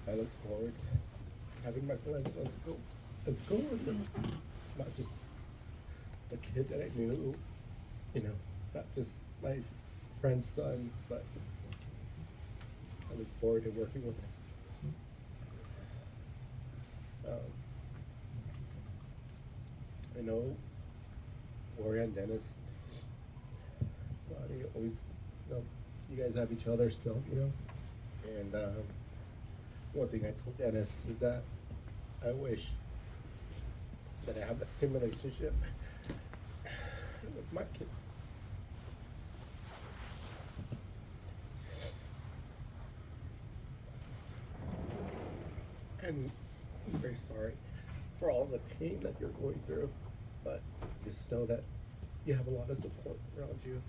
I look forward to having Michelangelo as a coworker, not just a kid that I knew, not just my friend's son, but I look forward to working with him. I know Gloria and Dennis, Roddy, always, you guys have each other still, and one thing I told Dennis is that I wish that I have that same relationship with my kids. And I'm very sorry for all the pain that you're going through, but just know that you have a lot of support around you.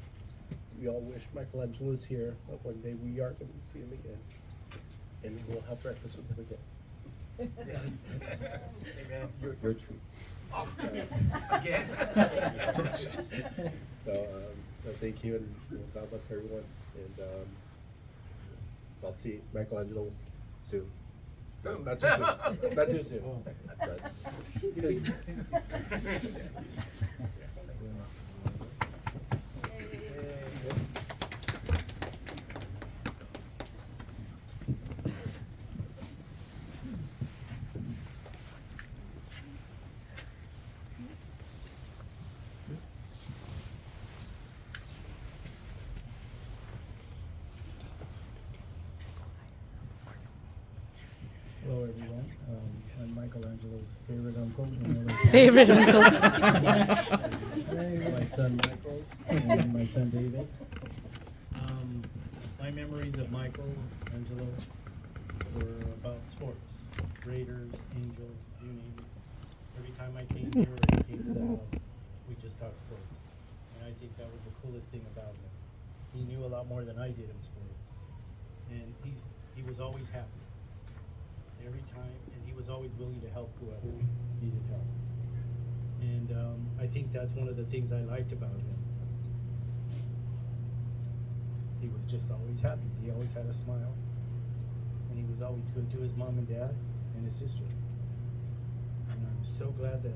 We all wish Michelangelo was here, but one day we are going to see him again, and we'll have breakfast with him again. Yes. Amen. Your treat. Again. So thank you, and God bless everyone. And I'll see Michelangelo soon. Not too soon. Not too soon. Hello, everyone. I'm Michelangelo's favorite uncle. Favorite uncle. My son Michael and my son David. My memories of Michelangelo were about sports. Raiders, Angels, you name it. Every time I came here or he came to the house, we just talked sports. And I think that was the coolest thing about him. He knew a lot more than I did in sports. And he was always happy. Every time, and he was always willing to help whoever needed help. And I think that's one of the things I liked about him. He was just always happy. He always had a smile. And he was always good to his mom and dad and his sister. And I'm so glad that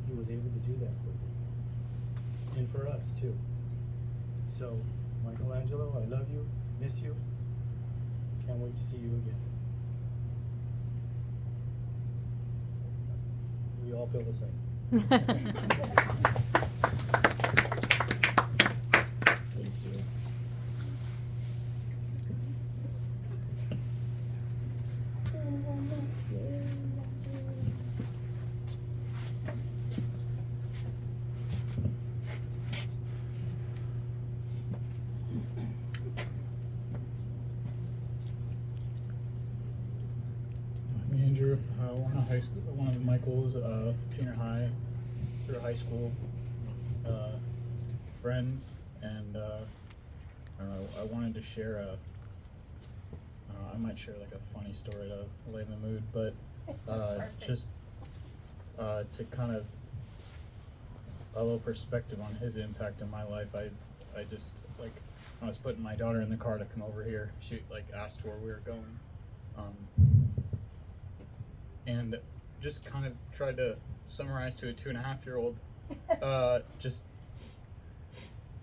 he was able to do that for me. And for us too. So, Michelangelo, I love you, miss you. Can't wait to see you again. We all feel the same. Thank you. I'm Andrew. One of Michael's junior high through high school friends, and I don't know. I wanted to share I might share like a funny story to lighten the mood, but just to kind of a little perspective on his impact in my life. I just like when I was putting my daughter in the car to come over here, she like asked where we were going. And just kind of tried to summarize to a 2.5-year-old, just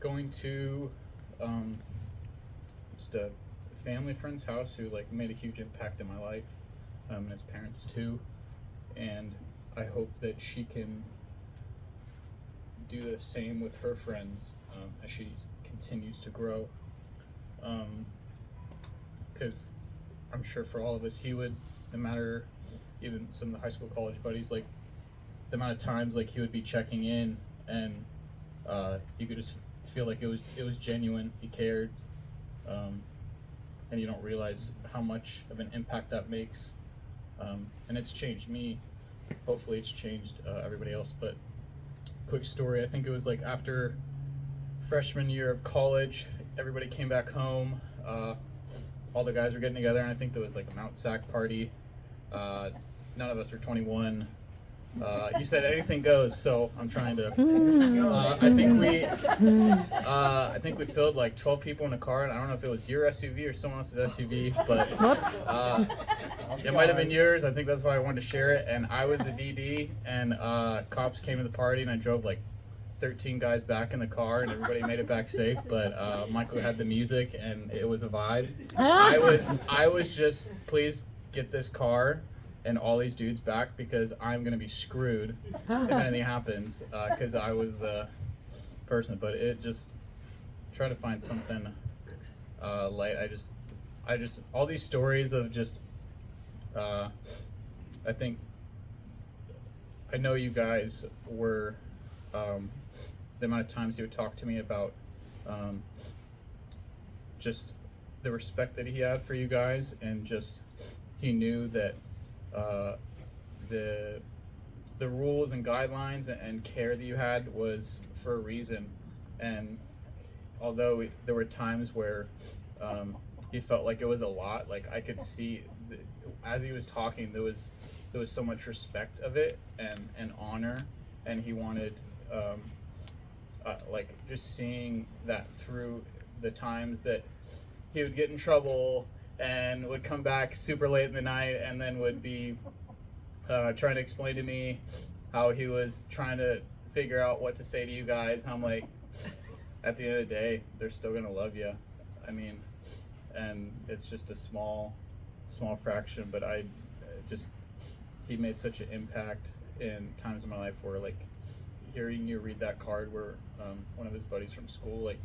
going to just a family friend's house who like made a huge impact in my life, and his parents too, and I hope that she can do the same with her friends as she continues to grow, because I'm sure for all of us he would, no matter even some of the high school college buddies, like the amount of times like he would be checking in, and you could just feel like it was genuine. He cared, and you don't realize how much of an impact that makes, and it's changed me. Hopefully it's changed everybody else. But quick story, I think it was like after freshman year of college, everybody came back home, all the guys were getting together, and I think there was like a Mount Sac party. None of us were 21. You said anything goes, so I'm trying to. I think we filled like 12 people in a car, and I don't know if it was your SUV or someone else's SUV, but it might have been yours. I think that's why I wanted to share it. And I was the DD, and cops came to the party, and I drove like 13 guys back in the car, and everybody made it back safe. But Michael had the music, and it was a vibe. I was just, please get this car and all these dudes back, because I'm gonna be screwed if anything happens, because I was the person. But it just try to find something light. I just all these stories of just I think I know you guys were the amount of times he would talk to me about just the respect that he had for you guys, and just he knew that the rules and guidelines and care that you had was for a reason. And although there were times where he felt like it was a lot, like I could see as he was talking, there was so much respect of it and honor, and he wanted like just seeing that through the times that he would get in trouble and would come back super late in the night, and then would be trying to explain to me how he was trying to figure out what to say to you guys. And I'm like, at the end of the day, they're still gonna love you. I mean, and it's just a small fraction, but he made such an impact in times in my life where, like, hearing you read that card where one of his buddies from school, like,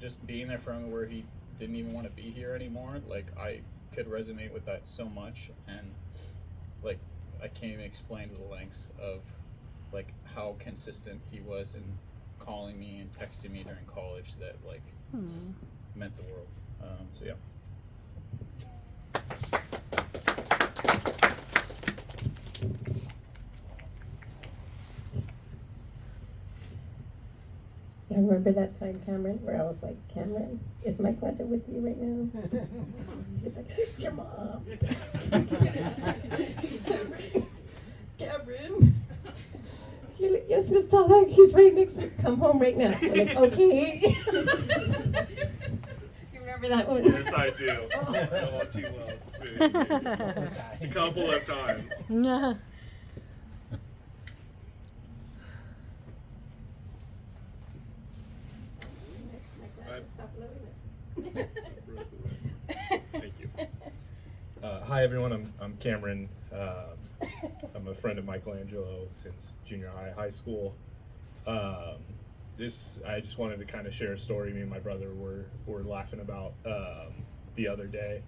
just being there for him where he didn't even want to be here anymore, like, I could resonate with that so much. And like, I can't even explain to the lengths of like how consistent he was in calling me and texting me during college, that like meant the world. So yeah. I remember that time, Cameron, where I was like, Cameron, is Michaelangelo with you right now? He's like, it's your mom. Cameron. Yes, Miss Talag, he's right next to me. Come home right now. I'm like, okay. You remember that one? Yes, I do. All too well. A couple of times. Yeah. Thank you. Hi everyone, I'm Cameron. I'm a friend of Michaelangelo since junior high school. I just wanted to kind of share a story me and my brother were laughing about the other day.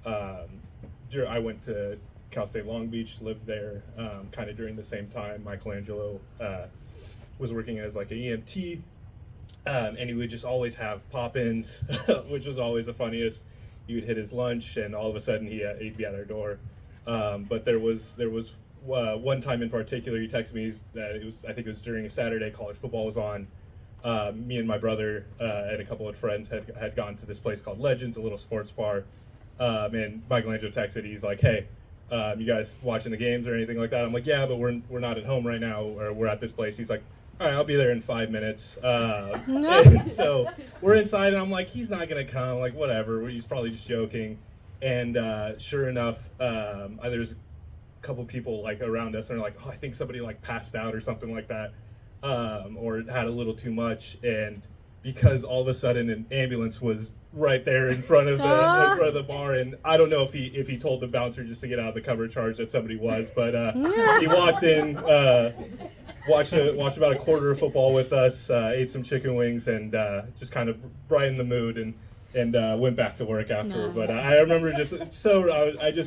I went to Cal State Long Beach, lived there kind of during the same time Michaelangelo was working as like an EMT. And he would just always have pop-ins, which was always the funniest. He would hit his lunch, and all of a sudden he'd be at our door. But there was one time in particular, he texted me that I think it was during a Saturday, college football was on. Me and my brother and a couple of friends had gone to this place called Legends, a little sports bar. And Michaelangelo texted, he's like, "Hey, you guys watching the games or anything like that?" I'm like, "Yeah, but we're not at home right now, or we're at this place." He's like, "All right, I'll be there in 5 minutes." And so we're inside, and I'm like, he's not gonna come, like whatever, he's probably just joking. And sure enough, there's a couple people like around us, and they're like, "Oh, I think somebody like passed out or something like that, or had a little too much." And because all of a sudden an ambulance was right there in front of the bar, and I don't know if he told the bouncer just to get out of the cover charge that somebody was, but he walked in, watched about a quarter of football with us, ate some chicken wings, and just kind of brightened the mood, and went back to work after. But I remember I just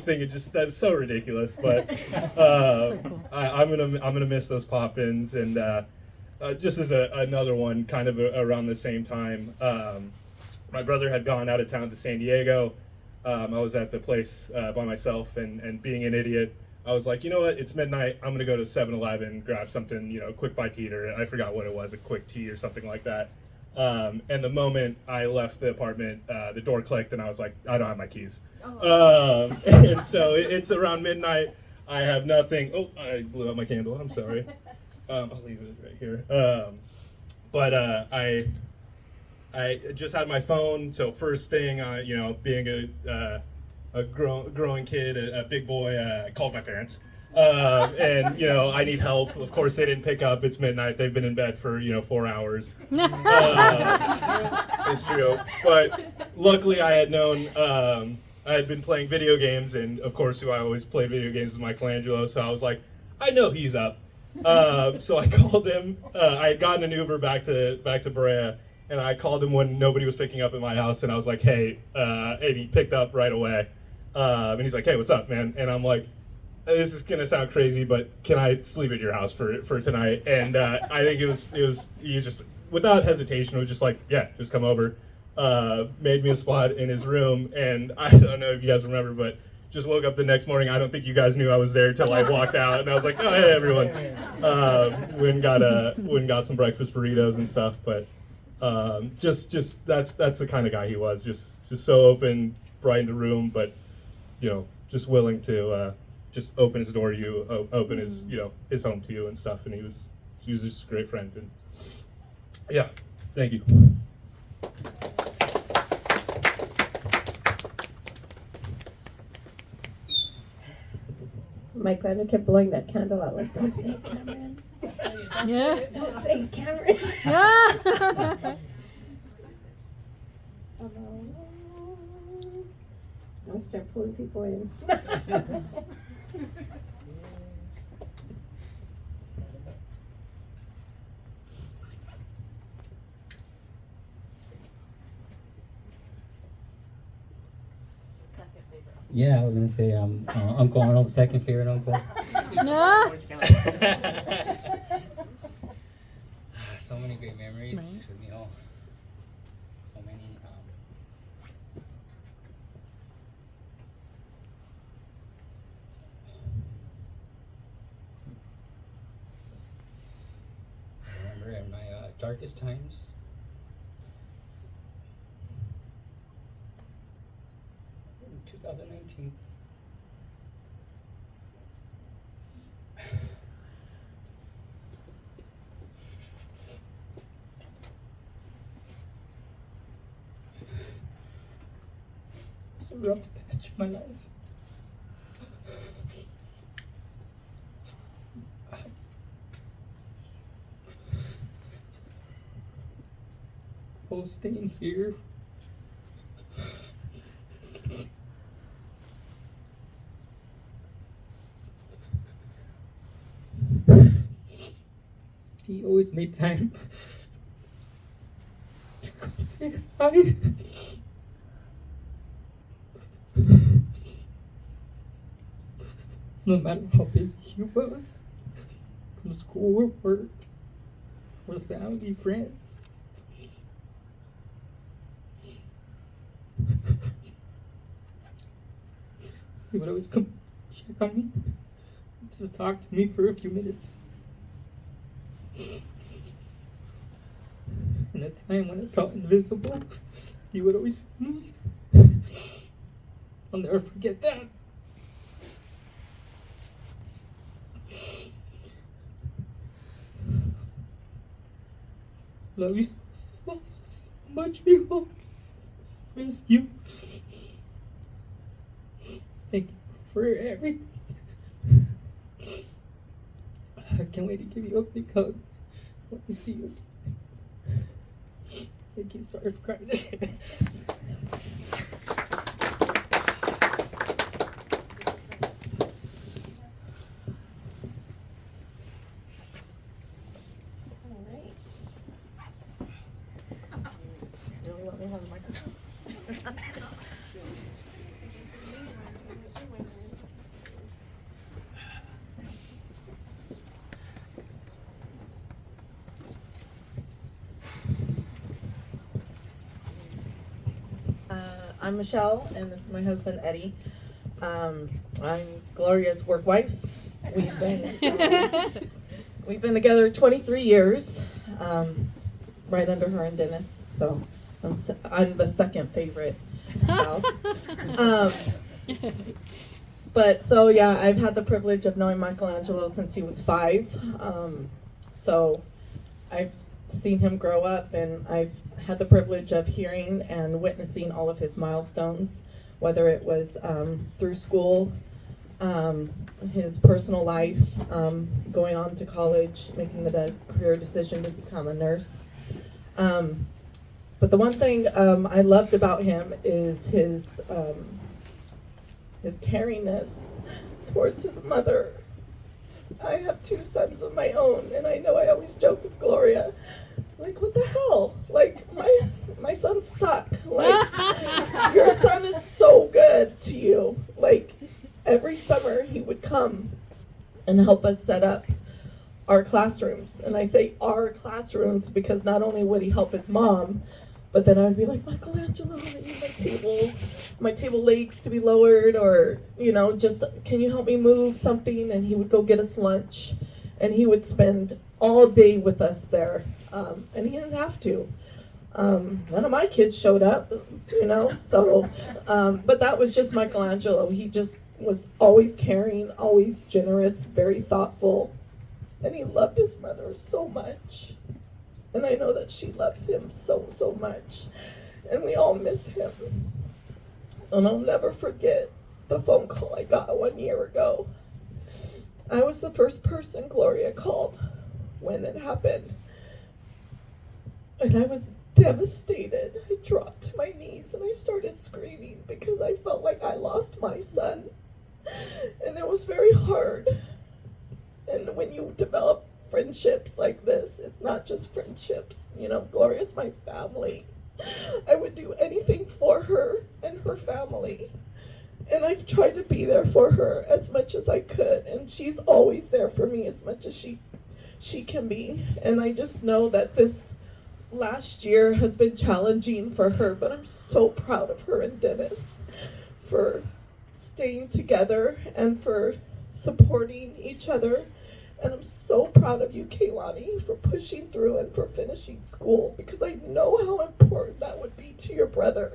think that's so ridiculous. But So cool. I'm gonna miss those pop-ins. And just as another one, kind of around the same time, my brother had gone out of town to San Diego. I was at the place by myself, and being an idiot, I was like, you know what, it's midnight, I'm gonna go to 7-Eleven, grab something, quick bite to eat, or I forgot what it was, a quick tea or something like that. And the moment I left the apartment, the door clicked, and I was like, I don't have my keys. And so it's around midnight. I have nothing. Oh, I blew out my candle. I'm sorry. I'll leave it right here. But I just had my phone. So first thing, you know, being a growing kid, a big boy, I called my parents. And you know, I need help. Of course, they didn't pick up. It's midnight. They've been in bed for 4 hours. It's true. But luckily, I had known. I had been playing video games, and of course, I always play video games with Michaelangelo. So I was like, I know he's up. So I called him. I had gotten an Uber back to Berea, and I called him when nobody was picking up at my house, and I was like, hey, and he picked up right away. And he's like, hey, what's up, man? And I'm like, this is gonna sound crazy, but can I sleep at your house for tonight? And I think he just without hesitation was just like, yeah, just come over. Made me a spot in his room, and I don't know if you guys remember, but just woke up the next morning. I don't think you guys knew I was there till I walked out, and I was like, oh hey everyone. Went and got some breakfast burritos and stuff, but just that's the kind of guy he was. Just so open, brightened the room, but just willing to just open his door to you, open his his home to you and stuff. And he was just a great friend. And yeah, thank you. Mike Glenn kept blowing that candle out like, don't say it, Cameron. Yeah. Don't say it, Cameron. Yeah. I'll start pulling people in. Yeah, I was gonna say Uncle Arnold's second favorite uncle. Yeah. So many great memories Right. with me all. So many. I remember in my darkest times. In 2019. It's a rough patch of my life. I was staying here. He always made time to come say hi. No matter how busy he was, from school or work, or family, friends. He would always come check on me, just talk to me for a few minutes. In a time when I felt invisible, he would always see me. I'll never forget that. Love you so much, people. Miss you. Thank you for everything. I can't wait to give you a big hug when we see you. Thank you. Sorry for crying. Really want me to have a microphone? I'm Michelle, and this is my husband, Eddie. I'm Gloria's work wife. We've been together 23 years, right under her and Dennis. So I'm the second favorite spouse. But so yeah, I've had the privilege of knowing Michaelangelo since he was 5. So I've seen him grow up, and I've had the privilege of hearing and witnessing all of his milestones, whether it was through school, his personal life, going on to college, making the career decision to become a nurse. But the one thing I loved about him is his caringness towards his mother. I have 2 sons of my own, and I know I always joke with Gloria, like, what the hell? Like, my sons suck. Like, your son is so good to you. Like, every summer he would come and help us set up our classrooms. And I say our classrooms because not only would he help his mom, but then I would be like, Michaelangelo, I need my table legs to be lowered, or, just, can you help me move something? And he would go get us lunch, and he would spend all day with us there. And he didn't have to. None of my kids showed up, so, but that was just Michaelangelo. He just was always caring, always generous, very thoughtful, and he loved his mother so much. And I know that she loves him so, so much. And we all miss him. And I'll never forget the phone call I got 1 year ago. I was the first person Gloria called when it happened. And I was devastated. I dropped to my knees and I started screaming because I felt like I lost my son. And it was very hard. And when you develop friendships like this, it's not just friendships. Gloria's my family. I would do anything for her and her family. And I've tried to be there for her as much as I could. And she's always there for me as much as she can be. And I just know that this last year has been challenging for her, but I'm so proud of her and Dennis for staying together and for supporting each other. And I'm so proud of you, Kaylani, for pushing through and for finishing school, because I know how important that would be to your brother.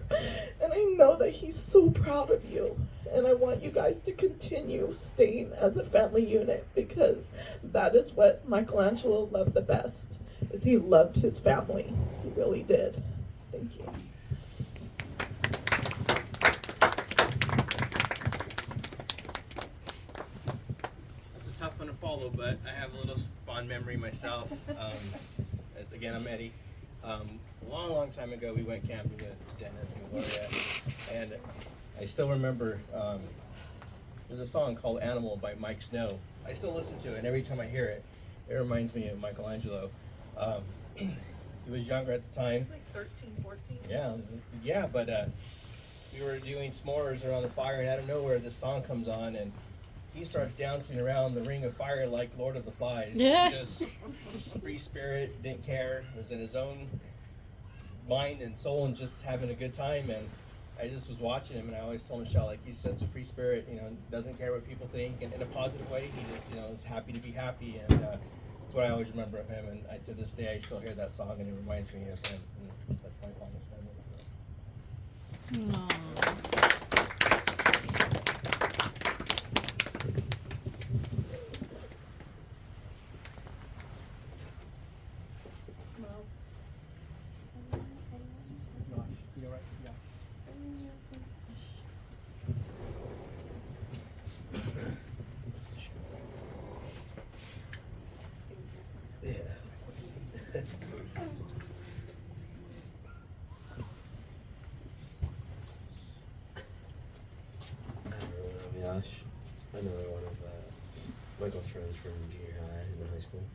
And I know that he's so proud of you. And I want you guys to continue staying as a family unit, because that is what Michaelangelo loved the best, is he loved his family. He really did. Thank you. Tough one to follow, but I have a little fond memory myself. As again, I'm Eddie. A long time ago, we went camping with Dennis and Gloria, and I still remember there's a song called "Animal" by Mike Snow. I still listen to it, and every time I hear it, it reminds me of Michaelangelo. He was younger at the time. He's like 13, 14. Yeah, but we were doing s'mores around the fire, and out of nowhere, this song comes on, and he starts dancing around the ring of fire like Lord of the Flies. Yeah. Just free spirit, didn't care, was in his own mind and soul and just having a good time. And I just was watching him, and I always told Michelle, like, he's such a free spirit, doesn't care what people think, and in a positive way. He just, is happy to be happy, and that's what I always remember of him. And to this day, I still hear that song, and it reminds me of him. And that's my fondest memory. Aw. Josh, another one of Michael's friends from junior high and high school.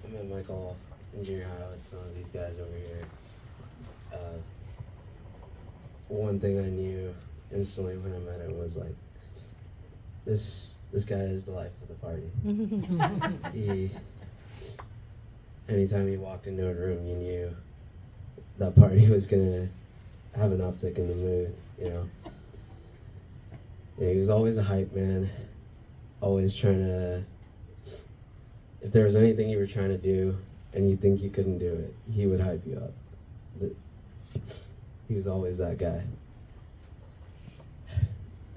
I met Michael in junior high with some of these guys over here. One thing I knew instantly when I met him was like, this guy is the life of the party. Anytime he walked into a room, you knew that party was gonna have an uptick in the mood, Yeah, he was always a hype man, always trying to, if there was anything you were trying to do and you think you couldn't do it, he would hype you up. he was always that guy.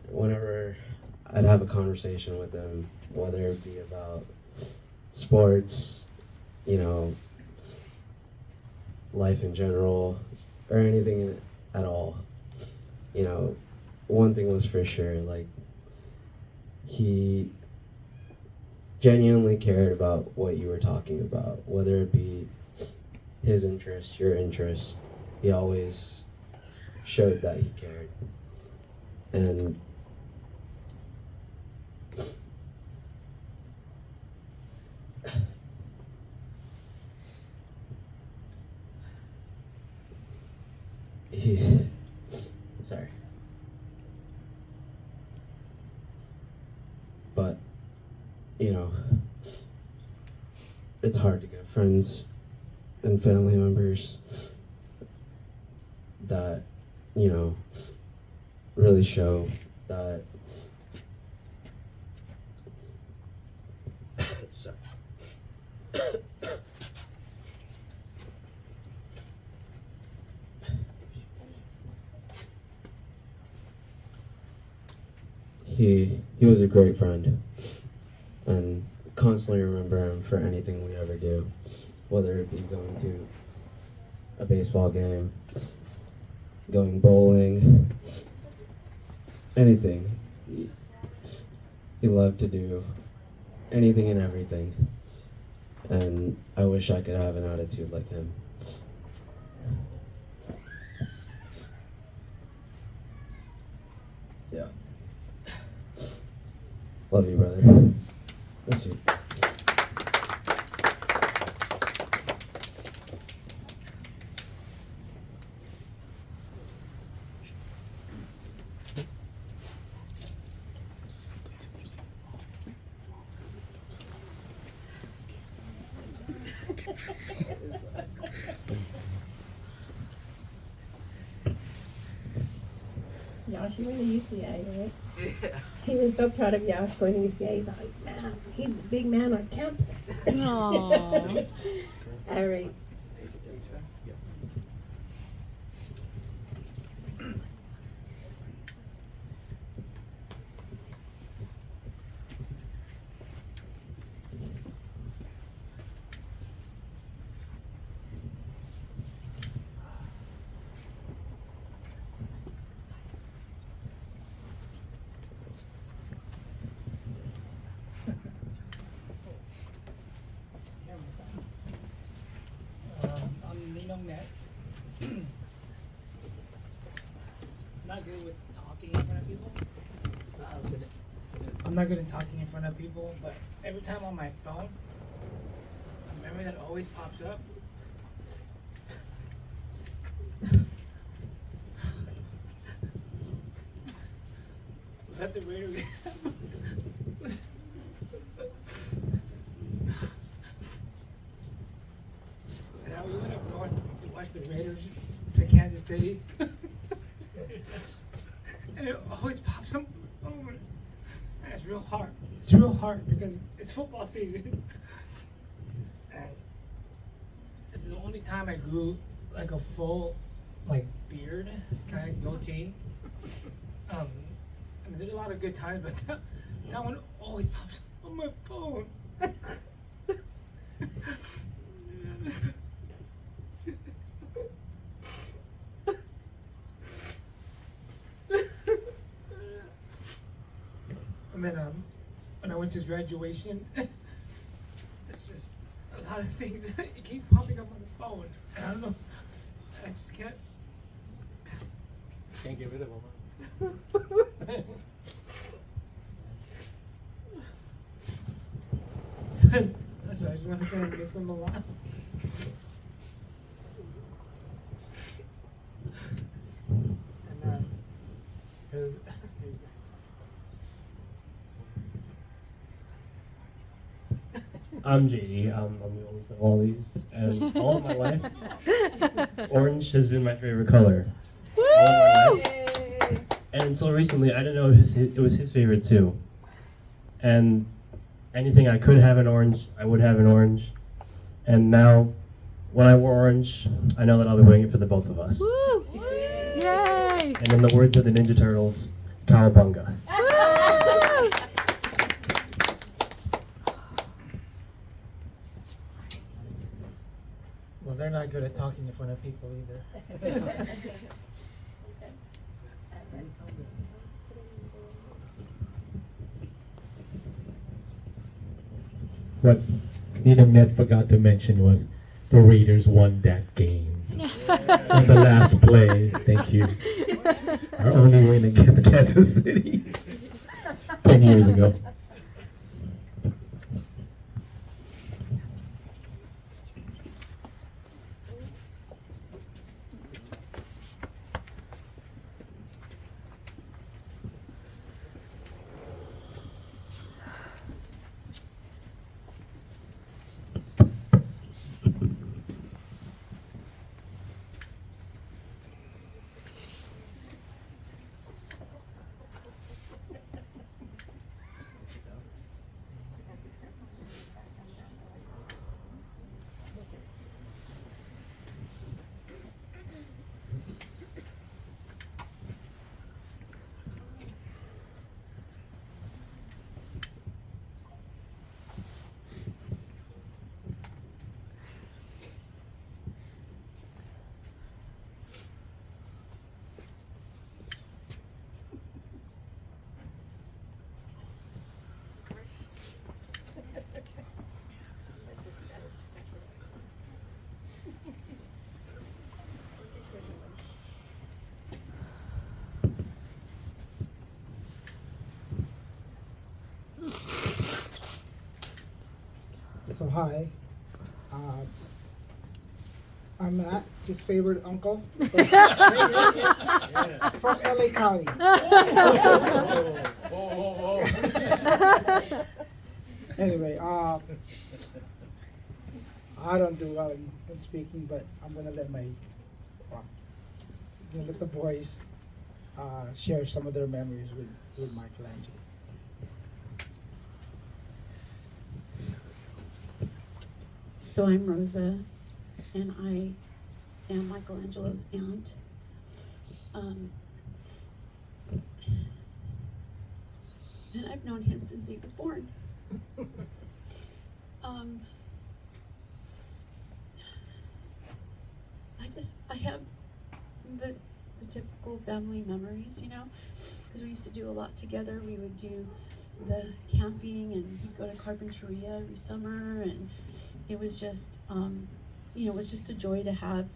Whenever I'd have a conversation with him, whether it be about sports, you know, life in general, or anything at all, you know, one thing was for sure, like, he genuinely cared about what you were talking about, whether it be his interest, your interest. He always showed that he cared. And he, sorry. But, you know, it's hard to get friends and family members that, you know, really show that. Sorry. He was a great friend, and constantly remember him for anything we ever do, whether it be going to a baseball game, going bowling, anything. He loved to do anything and everything, and I wish I could have an attitude like him. Yeah. Love you, brother. Miss you. Josh, you went to UCA, right? He was so proud of Josh going to UCA. He's like, man, he's a big man on campus. Aww. All right. I'm Ninong Net. Not good with talking in front of people. I'm not good at talking in front of people, but every time on my phone, a memory that always pops up. Was at the Raider game. And we went up north to watch the Raiders to Kansas City. And it always pops up. And it's real hard. It's real hard because it's football season. And it's the only time I grew like a full like beard, kind of goatee. I mean, there's a lot of good times, but that one always pops up on my phone. And then when I went to his graduation, it's just a lot of things. It keeps popping up on the phone. And I don't know. I just can't get rid of them. That's why I just want to say I miss him a lot. And I'm JD. I'm the oldest of all these, and all of my life, orange has been my favorite color. All of my life. And until recently, I didn't know it was his favorite too. And anything I could have in orange, I would have in orange. And now, when I wore orange, I know that I'll be waiting for the both of us. Woo! Yay! And in the words of the Ninja Turtles, Cowabunga. Woo! Well, they're not good at talking in front of people either. What Nina Met forgot to mention was the Raiders won that game. On the last play, thank you. Our only win against Kansas City 10 years ago. So hi, I'm Matt, his favorite uncle from LA County. Anyway, I don't do well in speaking, but I'm gonna let the boys share some of their memories with Michaelangelo. So I'm Rosa, and I am Michelangelo's aunt. And I've known him since he was born. I have the typical family memories, you know, because we used to do a lot together. We would do the camping and we'd go to Carpinteria every summer, and it was just, you know, it was just a joy to have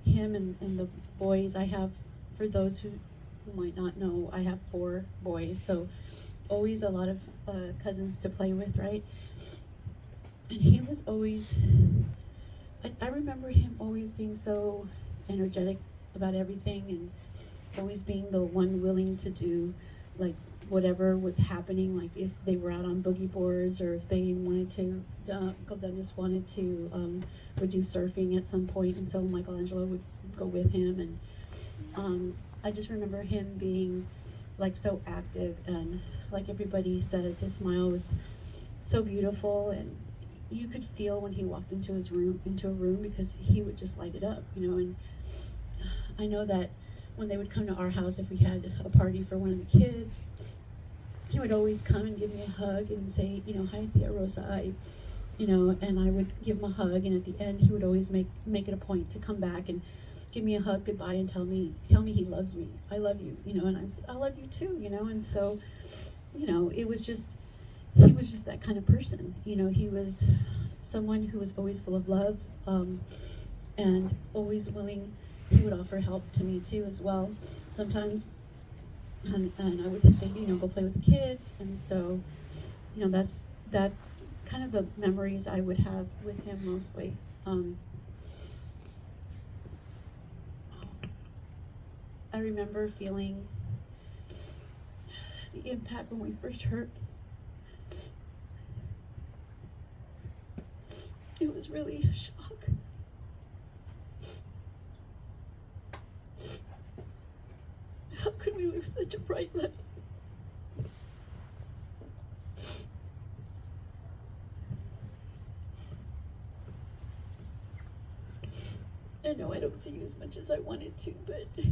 him and the boys. I have, for those who might not know, I have 4 boys, so always a lot of cousins to play with, right? And he was always, I remember him always being so energetic about everything, and always being the one willing to do like whatever was happening, like if they were out on boogie boards, or if they wanted to, Uncle Dennis wanted to, would do surfing at some point, and so Michaelangelo would go with him, and I just remember him being like so active, and like everybody says, his smile was so beautiful, and you could feel when he walked into a room, because he would just light it up, you know. And I know that when they would come to our house, if we had a party for one of the kids, he would always come and give me a hug and say, you know, hi Tia Rosa, you know, and I would give him a hug, and at the end he would always make it a point to come back and give me a hug goodbye and tell me he loves me. I love you, you know, and I love you too, you know. And so, you know, he was just that kind of person, you know. He was someone who was always full of love, and always willing. He would offer help to me too as well sometimes, and I would say, you know, go play with the kids. And so, you know, that's kind of the memories I would have with him mostly. I remember feeling the impact when we first heard. It was really a shock. How could we lose such a bright light? I know I don't see you as much as I wanted to, but I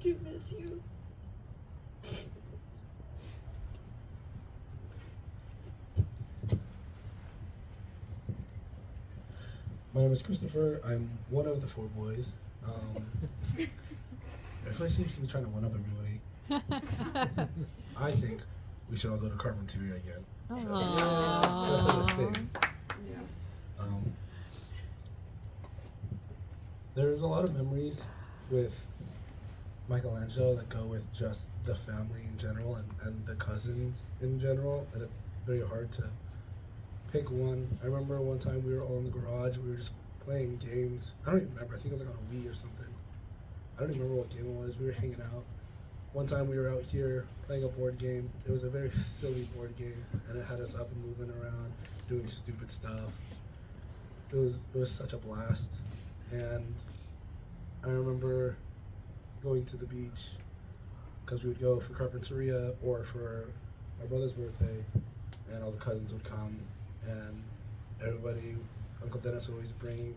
do miss you. My name is Christopher. I'm one of the four boys. Everybody seems to be trying to one up everybody. I think we should all go to Carpinteria again. Just as a thing. There's a lot of memories with Michaelangelo that go with just the family in general and the cousins in general, and it's very hard to pick one. I remember one time we were all in the garage, we were just playing games. I don't even remember, I think it was like on a Wii or something. I don't even remember what game it was. We were hanging out. One time we were out here playing a board game. It was a very silly board game, and it had us up and moving around, doing stupid stuff. It was such a blast. And I remember going to the beach, because we would go for Carpinteria or for my brother's birthday, and all the cousins would come, and everybody, Uncle Dennis would always bring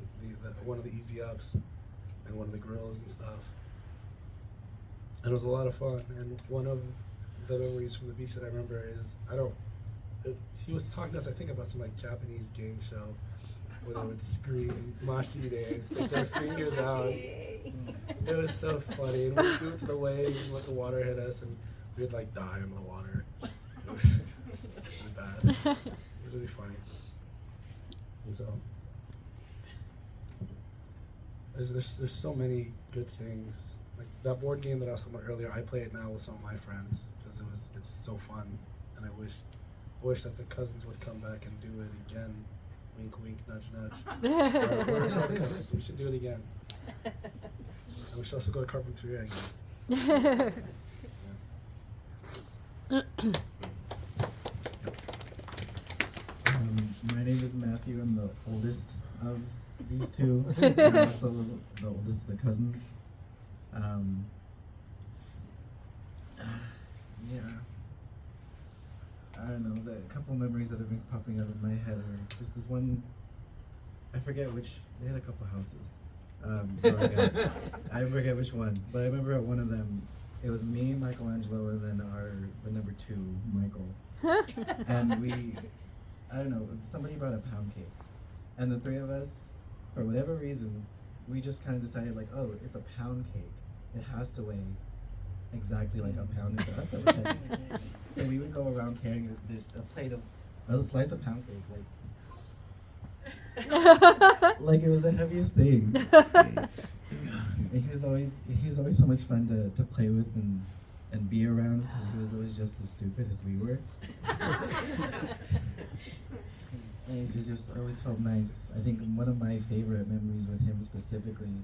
one of the easy ups and one of the grills and stuff. And it was a lot of fun. And one of the memories from the beach that I remember is, he was talking to us, I think, about some like Japanese game show where they would scream "Mashide" and stick their fingers out. It was so funny. And we'd go to the waves and let the water hit us, and we'd like die in the water. It was really bad. It was really funny. And so there's so many good things. Like that board game that I was talking about earlier, I play it now with some of my friends because it's so fun, and I wish that the cousins would come back and do it again. Wink, wink, nudge, nudge. We should do it again. And we should also go to Carpinteria again. My name is Matthew. I'm the oldest of these two. I'm also the oldest of the cousins. Yeah. I don't know, the couple memories that have been popping up in my head are just this one, I forget which, they had a couple houses. I forget which one, but I remember at one of them, it was me, Michaelangelo, and then the number 2, Michael. And we, I don't know, somebody brought a pound cake. And the three of us, for whatever reason, we just kind of decided like, oh, it's a pound cake. It has to weigh exactly like a pound to us. That was heavy. So we would go around carrying a slice of pound cake, like it was the heaviest thing. And he was always so much fun to play with and be around because he was always just as stupid as we were. And it just always felt nice. I think one of my favorite memories with him specifically,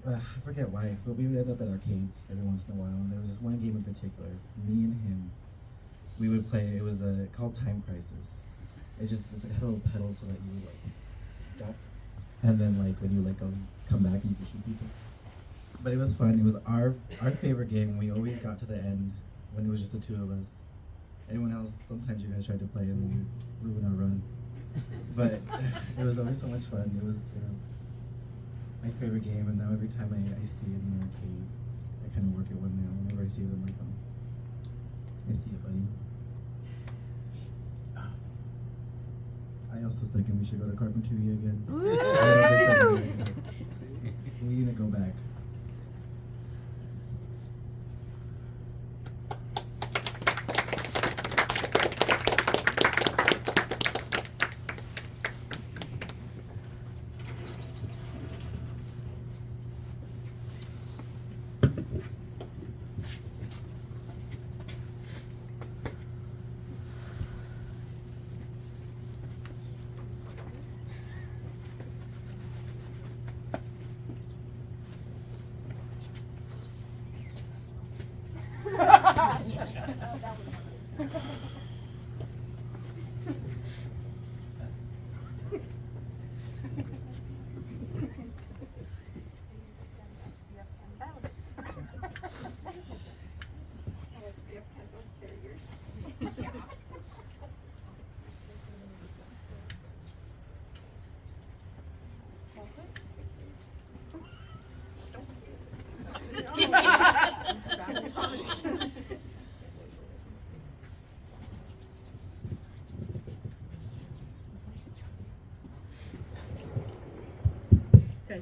I forget why, but we would end up at arcades every once in a while, and there was this one game in particular, me and him, we would play, it was called Time Crisis. It just had a little pedal so that you would like, duck, and then like when you like come back you could shoot people. But it was fun, it was our favorite game. We always got to the end when it was just the two of us. Anyone else, sometimes you guys tried to play and then you ruin our run. But it was always so much fun. It was my favorite game, and now every time I see it in an arcade, I kind of work at one now. Whenever I see it, I'm like, oh, I see it, buddy. I also second we should go to Carpinteria again. We need to go back.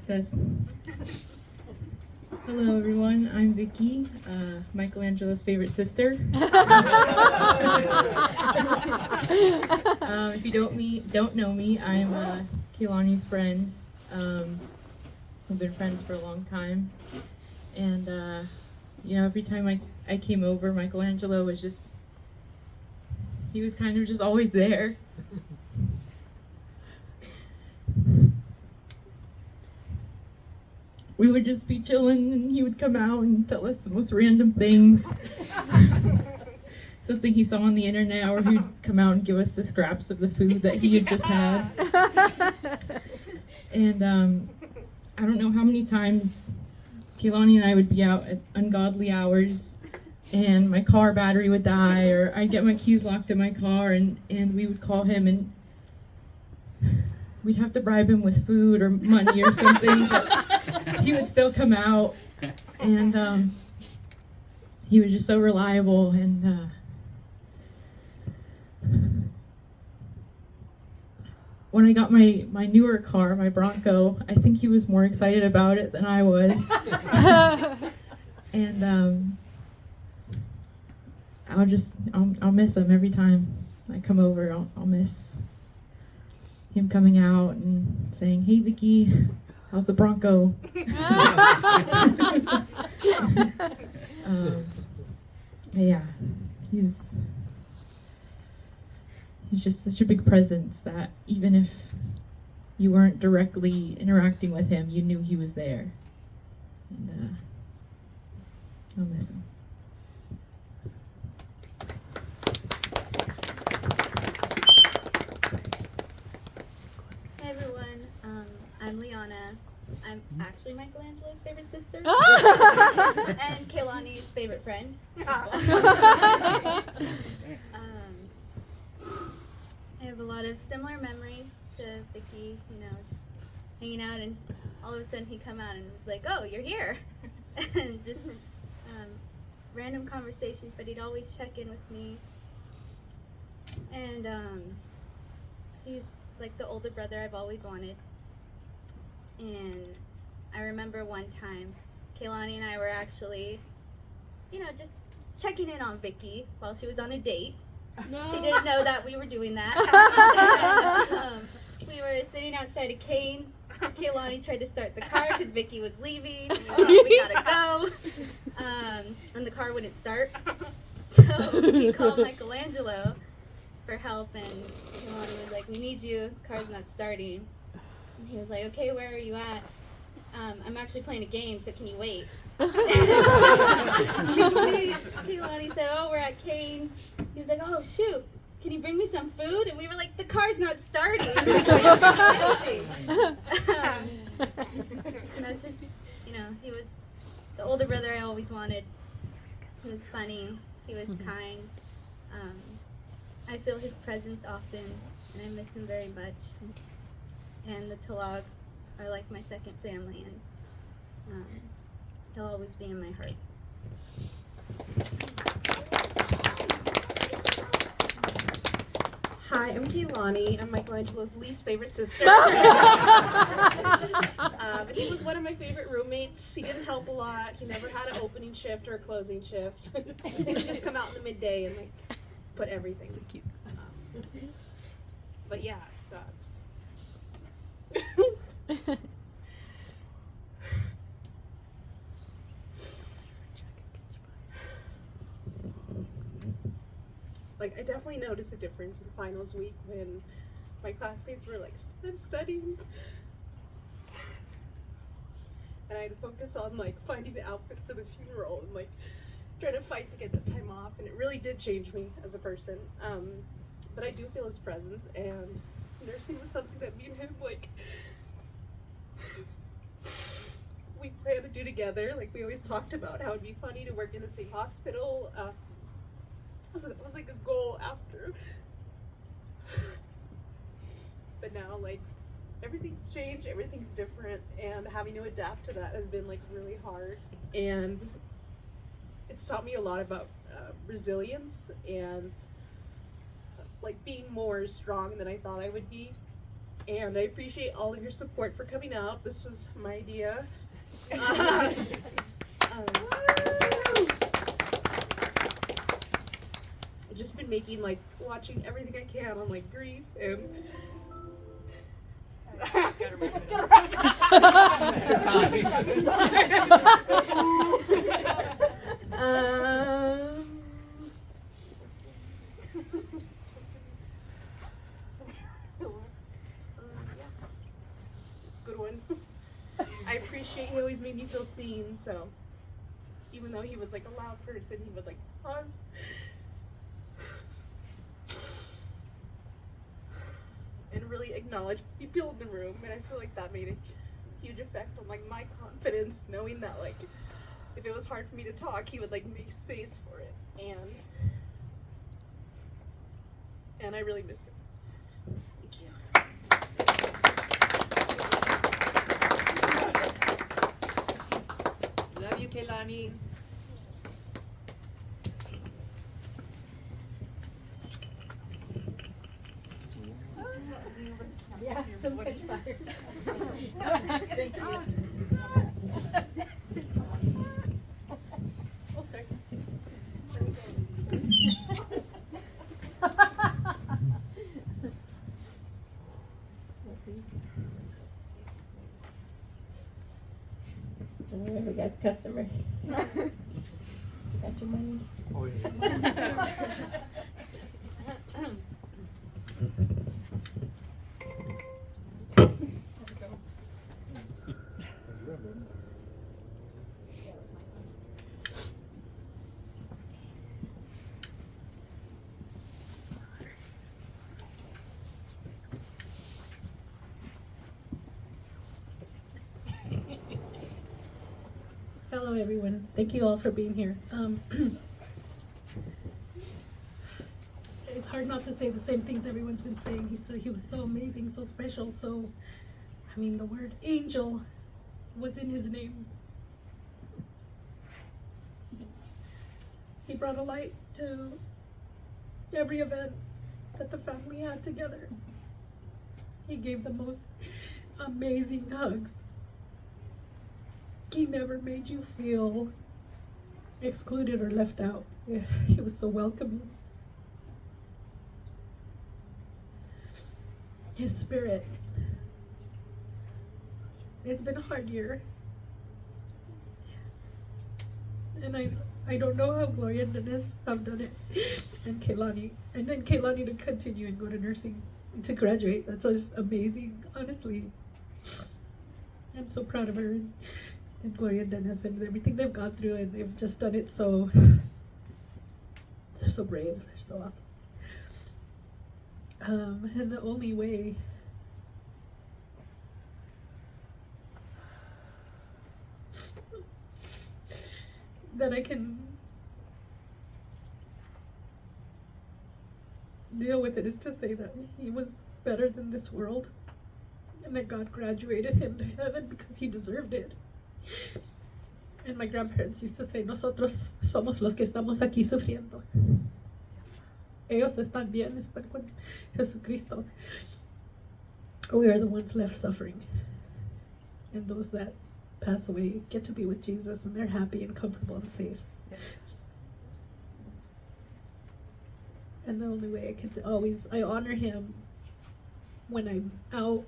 Test. Hello, everyone. I'm Vicky, Michelangelo's favorite sister. If you don't know me, I'm Kehlani's friend. We've been friends for a long time, and every time I came over, Michelangelo was he was kind of just always there. We would just be chilling and he would come out and tell us the most random things. Something he saw on the internet, or he'd come out and give us the scraps of the food that he had just had. And I don't know how many times Kehlani and I would be out at ungodly hours and my car battery would die, or I'd get my keys locked in my car, and we would call him and we'd have to bribe him with food or money or something, but he would still come out, and he was just so reliable. And when I got my newer car, my Bronco, I think he was more excited about it than I was. And I'll miss him every time I come over. I'll miss him coming out and saying, "Hey Vicky, how's the Bronco?" Yeah, he's just such a big presence that even if you weren't directly interacting with him, you knew he was there. And I'll miss him. Hey everyone, I'm Liana. I'm actually Michelangelo's favorite sister and Kehlani's favorite friend. I have a lot of similar memories to Vicky, just hanging out, and all of a sudden he'd come out and was like, "Oh, you're here." And just random conversations, but he'd always check in with me. And he's like the older brother I've always wanted. And I remember one time, Kehlani and I were actually, just checking in on Vicky while she was on a date. No. She didn't know that we were doing that. And, we were sitting outside of Cane's. Kehlani tried to start the car because Vicky was leaving. We gotta go. And the car wouldn't start. So he called Michaelangelo for help, and Kehlani was like, "We need you, car's not starting." And he was like, "Okay, where are you at?" "I'm actually playing a game, so can you wait?" Kehlani said, "Oh, we're at Cane's." He was like, "Oh shoot, can you bring me some food?" And we were like, "The car's not starting." And that's just, he was the older brother I always wanted. He was funny, he was kind. I feel his presence often, and I miss him very much. And the Talags are like my second family, and he'll always be in my heart. Hi, I'm Kehlani. I'm Michelangelo's least favorite sister. He was one of my favorite roommates. He didn't help a lot. He never had an opening shift or a closing shift. He would just come out in the midday and put everything. But yeah, it sucks. I definitely noticed a difference in finals week when my classmates were studying, and I had to focus on finding the outfit for the funeral and trying to fight to get the time off, and it really did change me as a person. But I do feel his presence, and nursing was something that me and him we plan to do together. We always talked about how it'd be funny to work in the same hospital. It was a goal after. But now everything's changed, everything's different, and having to adapt to that has been really hard. And it's taught me a lot about resilience and being more strong than I thought I would be. And I appreciate all of your support for coming out. This was my idea. I've just been watching everything I can on grief and it's a good one. I appreciate he always made me feel seen, so even though he was a loud person, he would pause. And really acknowledge people in the room, and I feel that made a huge effect on my confidence, knowing that if it was hard for me to talk, he would make space for it, and I really miss him. Thank you. Love you, Kehlani. Yeah, don't catch fire. Thank you. Oh, sorry. We got the customer. Got your money? Oh, yeah. Hello, everyone. Thank you all for being here. It's hard not to say the same things everyone's been saying. He was so amazing, so special. So, I mean, the word angel was in his name. He brought a light to every event that the family had together. He gave the most amazing hugs. He never made you feel excluded or left out. Yeah, he was so welcoming. His spirit. It's been a hard year. And I don't know how Gloria and Dennis have done it. And Kehlani. And then Kehlani to continue and go to nursing, to graduate. That's just amazing, honestly. I'm so proud of her. And Gloria and Dennis and everything they've gone through, and they've just done it so, they're so brave, they're so awesome. And the only way that I can deal with it is to say that he was better than this world, and that God graduated him to heaven because he deserved it. And my grandparents used to say, nosotros somos los que estamos aquí sufriendo. Ellos están bien, están con Jesucristo. We are the ones left suffering. And those that pass away get to be with Jesus, and they're happy and comfortable and safe. And the only way I honor him when I'm out,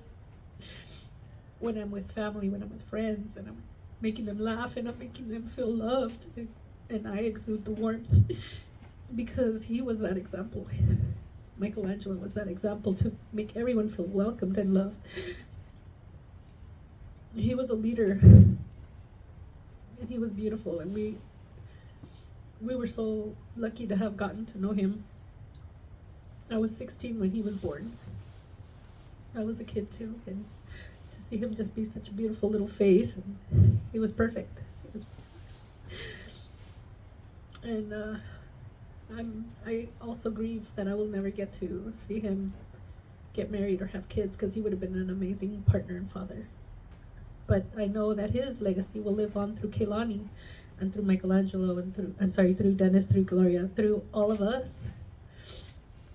when I'm with family, when I'm with friends, and I'm making them laugh and I'm making them feel loved, and I exude the warmth because he was that example. Michaelangelo was that example to make everyone feel welcomed and loved. He was a leader, and he was beautiful, and we were so lucky to have gotten to know him. I was 16 when he was born. I was a kid too, and to see him just be such a beautiful little face, and he was perfect. I also grieve that I will never get to see him get married or have kids, because he would have been an amazing partner and father. But I know that his legacy will live on through Kehlani and through Michaelangelo and through Dennis, through Gloria, through all of us.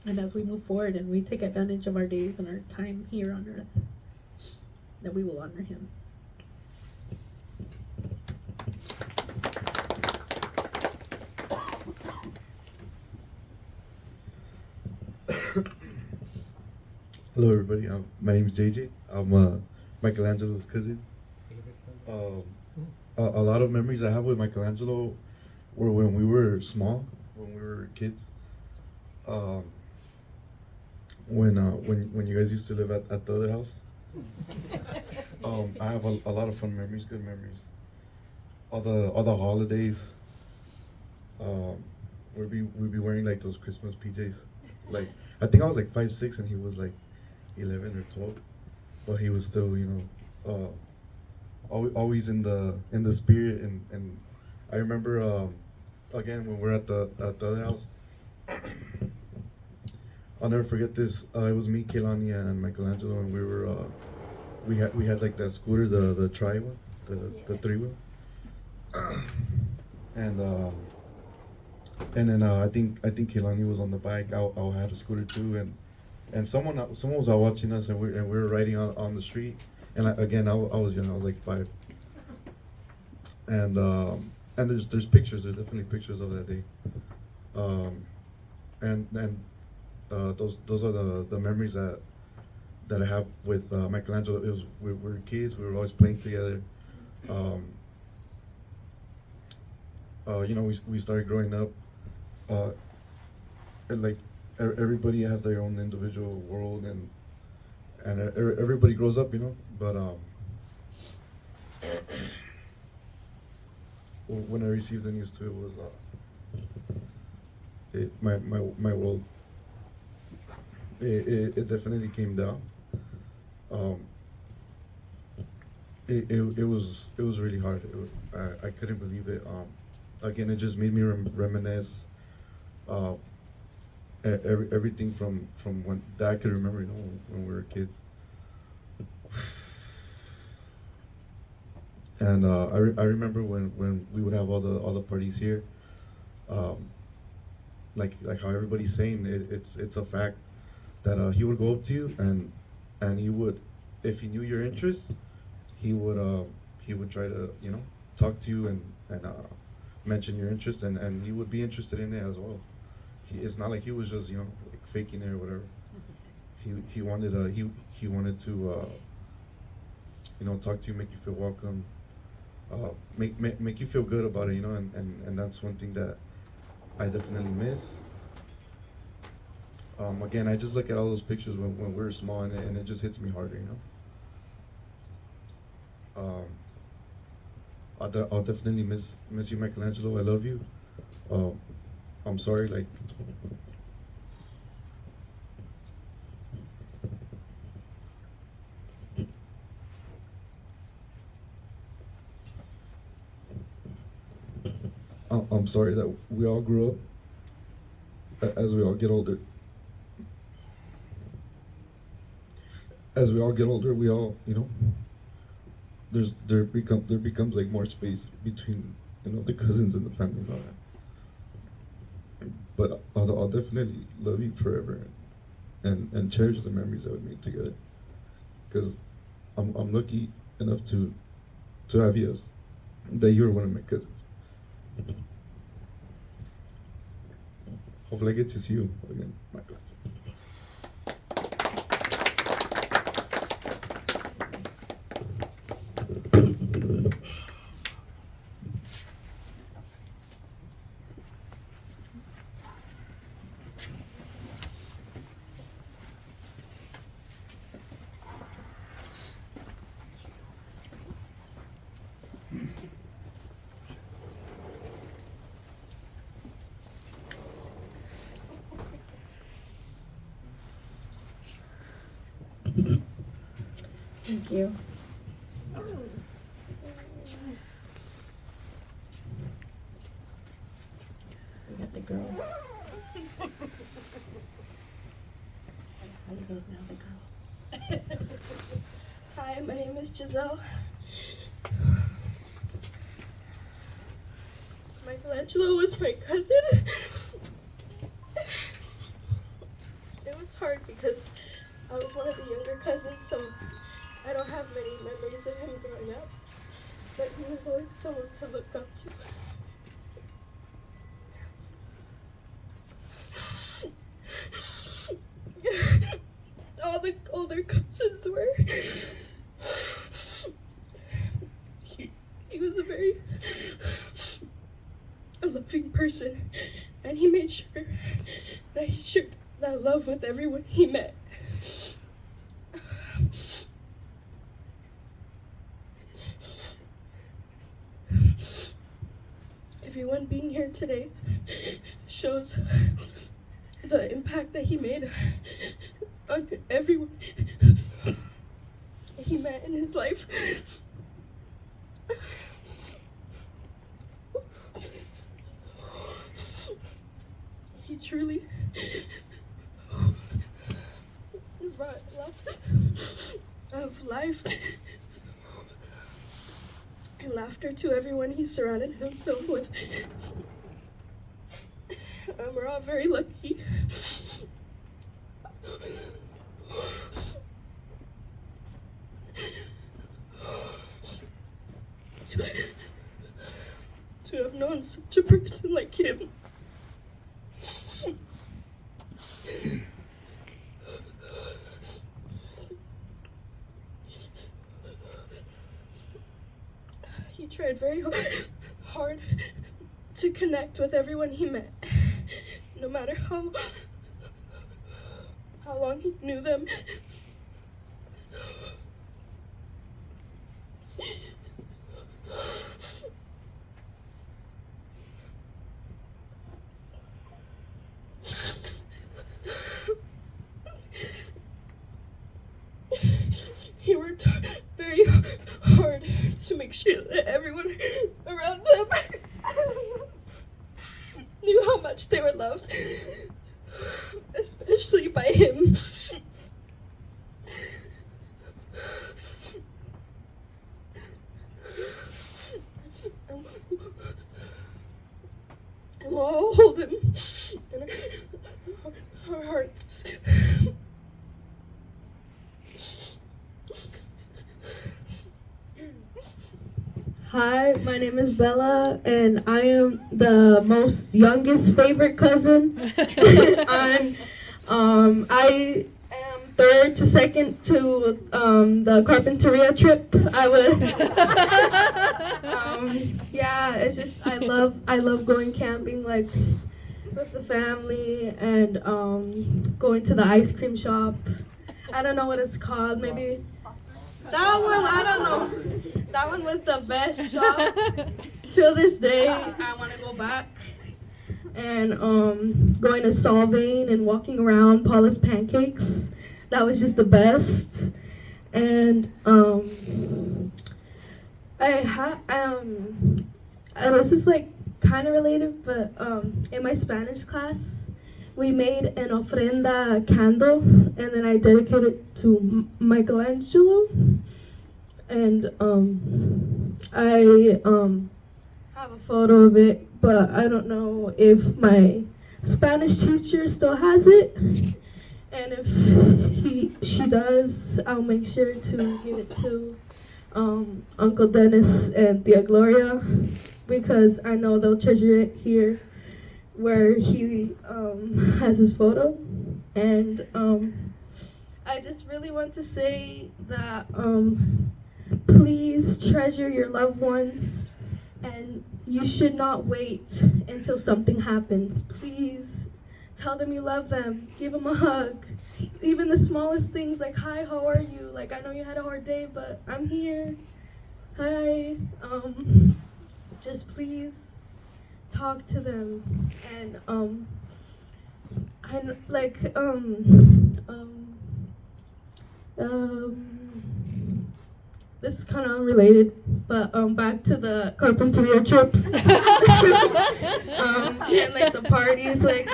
And as we move forward and we take advantage of our days and our time here on earth, that we will honor him. Hello, everybody. My name is JJ. I'm Michelangelo's cousin. A lot of memories I have with Michelangelo were when we were small, when we were kids. When you guys used to live at the other house. I have a lot of fun memories, good memories. All the holidays. We'd be wearing like those Christmas PJs. Like I think I was like 5'6" and he was like 11 or 12, but he was still, always in the spirit. And I remember again when we're at the other house. I'll never forget this. It was me, Kehlani, and Michaelangelo, and we had like that scooter, the tri one, the 3-wheel, and then I think Kehlani was on the bike. I had a scooter too, and someone was out watching us, and we were riding on the street. And I was young. I was like 5. And there's pictures. There's definitely pictures of that day. Those are the memories that I have with Michelangelo. We were kids. We were always playing together. We started growing up, and like everybody has their own individual world, and everybody grows up, But when I received the news too, it was my world. It definitely came down. It was really hard. I couldn't believe it. Again, it just made me reminisce. Everything from when that I could remember, when we were kids. And I remember when we would have all the parties here. Like how everybody's saying, it's a fact that he would go up to you and he would, if he knew your interests, he would try to talk to you and mention your interest, and he would be interested in it as well. It's not like he was just like faking it or whatever. He wanted to talk to you, make you feel welcome, make you feel good about it, and that's one thing that I definitely miss. Again, I just look at all those pictures when we were small, and it just hits me harder, I'll definitely miss you, Michelangelo. I love you. I'm sorry, like. I'm sorry that we all grew up. As we all get older. We all, there becomes like more space between, the cousins and the family and all that. But I'll definitely love you forever, and cherish the memories that we made together. Because I'm lucky enough to have you that you're one of my cousins. Hopefully I get to see you again, Michael. Thank you. We got the girls. How you guys know the girls? Hi, my name is Giselle. Michelangelo was my cousin. hard because I was one of the younger cousins, so I don't have many memories of him growing up. But he was always someone to look up to. All the older cousins were. He was a very loving person, and he made sure that he shared that love with everyone he met. Everyone being here today shows the impact that he made on everyone he met in his life. He truly brought lots of life and laughter to everyone he surrounded himself with. We're all very lucky to have known such a person like him. He tried very hard to connect with everyone he met, no matter how long he knew them. He worked very hard to make sure that everyone around him knew how much they were loved, especially by him. And we'll all hold him in our hearts. Hi, my name is Bella, and I am the most youngest favorite cousin. I am third to second to the Carpinteria trip. I would. Yeah, it's just I love going camping like with the family and going to the ice cream shop. I don't know what it's called. Maybe that one. I don't know. That one was the best shop. Till this day, I want to go back. And going to Solvang and walking around Paula's Pancakes. That was just the best. And this is like kind of related, but in my Spanish class, we made an ofrenda candle, and then I dedicated it to Michaelangelo. And I have a photo of it, but I don't know if my Spanish teacher still has it. And if she does, I'll make sure to give it to Uncle Dennis and Tia Gloria, because I know they'll treasure it here where he has his photo. And I just really want to say that please treasure your loved ones, and you should not wait until something happens. Please tell them you love them, give them a hug. Even the smallest things like, hi, how are you? Like, I know you had a hard day, but I'm here. Hi. Just please talk to them. And this is kind of unrelated, but back to the Carpinteria trips. And like the parties, like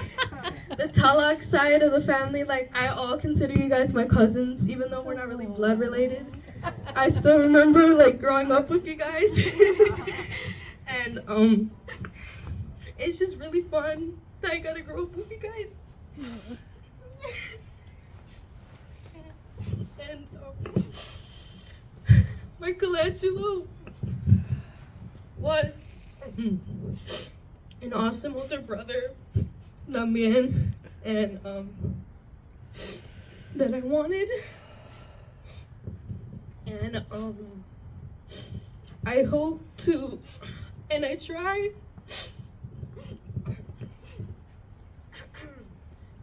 the Talag side of the family, like I all consider you guys my cousins, even though we're not really blood related. I still remember like growing up with you guys. And it's just really fun that I gotta grow up with you guys. And Michelangelo was an awesome older brother, también, and that I wanted. And I hope to, and I try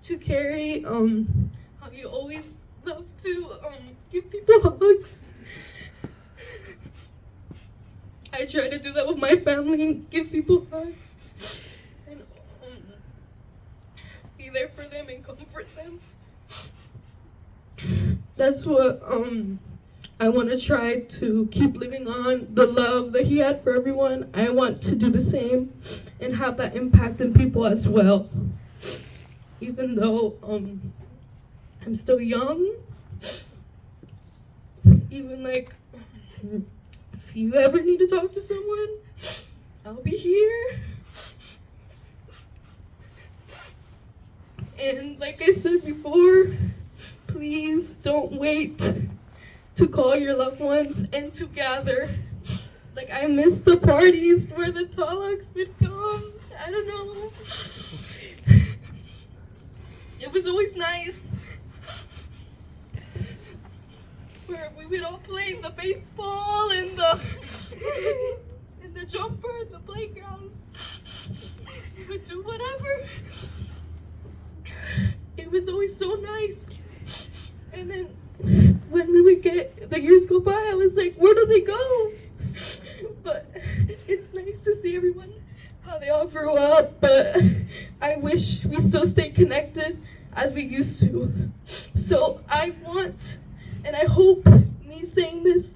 to carry how you always love to give people hugs. I try to do that with my family and give people hugs and be there for them and comfort them. That's what I want to try to keep living on, the love that he had for everyone. I want to do the same and have that impact in people as well. Even though I'm still young, even like if you ever need to talk to someone, I'll be here. And like I said before, please don't wait to call your loved ones and to gather. Like I miss the parties where the Talags would come. I don't know. It was always nice. Where we would all play the baseball and the jumper and the playground. We would do whatever. It was always so nice. And then when we would get, the years go by, I was like, where do they go? But it's nice to see everyone, how they all grew up, but I wish we still stayed connected as we used to. So I want, and I hope me saying this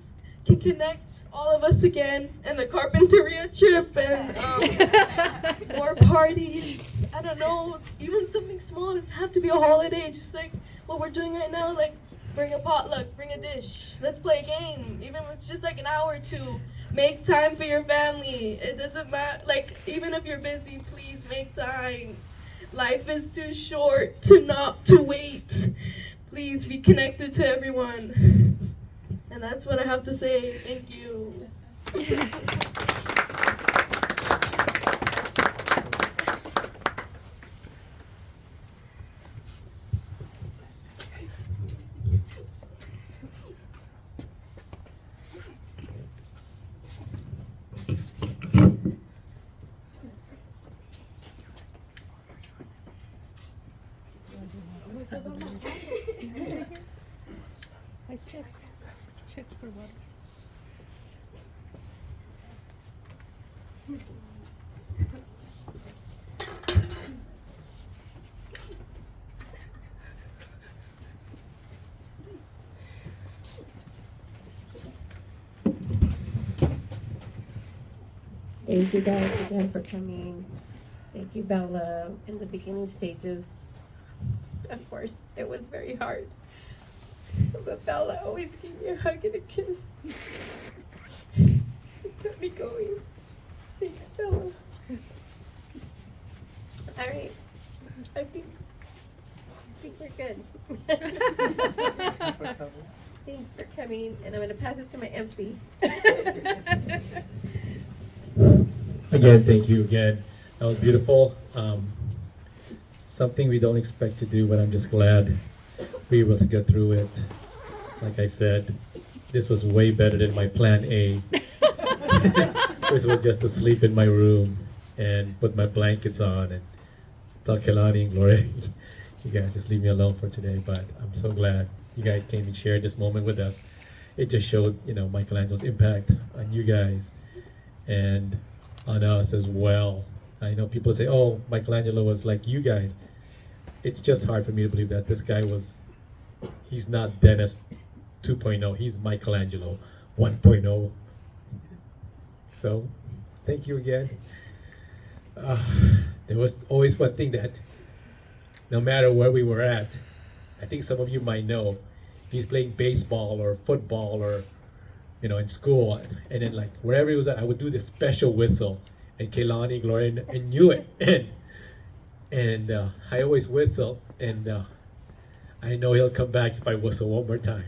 can connect all of us again, and the Carpinteria trip, and more parties. I don't know, even something small. It doesn't have to be a holiday, just like what we're doing right now, like bring a potluck, bring a dish, let's play a game, even if it's just like an hour or two. Make time for your family. It doesn't matter, like even if you're busy, please make time. Life is too short to wait. Please be connected to everyone. And that's what I have to say. Thank you. I just checked for waters. Thank you guys again for coming. Thank you, Bella. In the beginning stages, of course, it was very hard. But Bella always gave me a hug and a kiss. It kept me going. Thanks, Bella. All right. I think we're good. Thanks for coming, and I'm going to pass it to my MC. Again, thank you again. That was beautiful. Something we don't expect to do, but I'm just glad we were able to get through it. Like I said, this was way better than my plan A, which was just to sleep in my room and put my blankets on and tell Kelani and Gloria, you guys just leave me alone for today. But I'm so glad you guys came and shared this moment with us. It just showed, Michelangelo's impact on you guys and on us as well. I know people say, oh, Michelangelo was like you guys. It's just hard for me to believe that this guy he's not Dennis 2.0, he's Michelangelo 1.0. So, thank you again. There was always one thing that, no matter where we were at, I think some of you might know, he's playing baseball or football or, in school, and then like wherever he was at, I would do this special whistle, and Kehlani, Gloria, and knew it, and I always whistle, and I know he'll come back if I whistle one more time.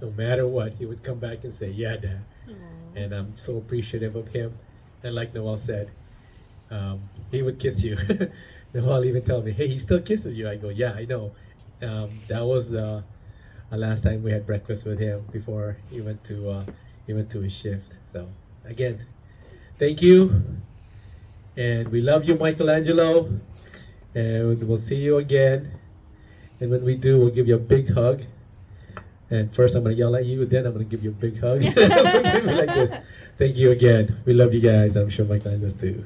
No matter what, he would come back and say, "Yeah, Dad." And I'm so appreciative of him. And like Noel said, he would kiss you. Noel even tell me, "Hey, he still kisses you." I go, "Yeah, I know." That was last time we had breakfast with him before he went to his shift. So again, thank you, and we love you, Michaelangelo, and we'll see you again. And when we do, we'll give you a big hug. And first, I'm gonna yell at you, then I'm gonna give you a big hug. Like this. Thank you again. We love you guys. I'm sure Michaelangelo does too.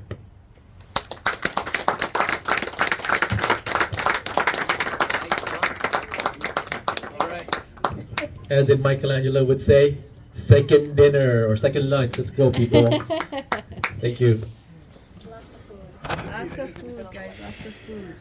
As in Michaelangelo would say, second dinner or second lunch. Let's go, people. Thank you. Lots of food, guys. Lots of food.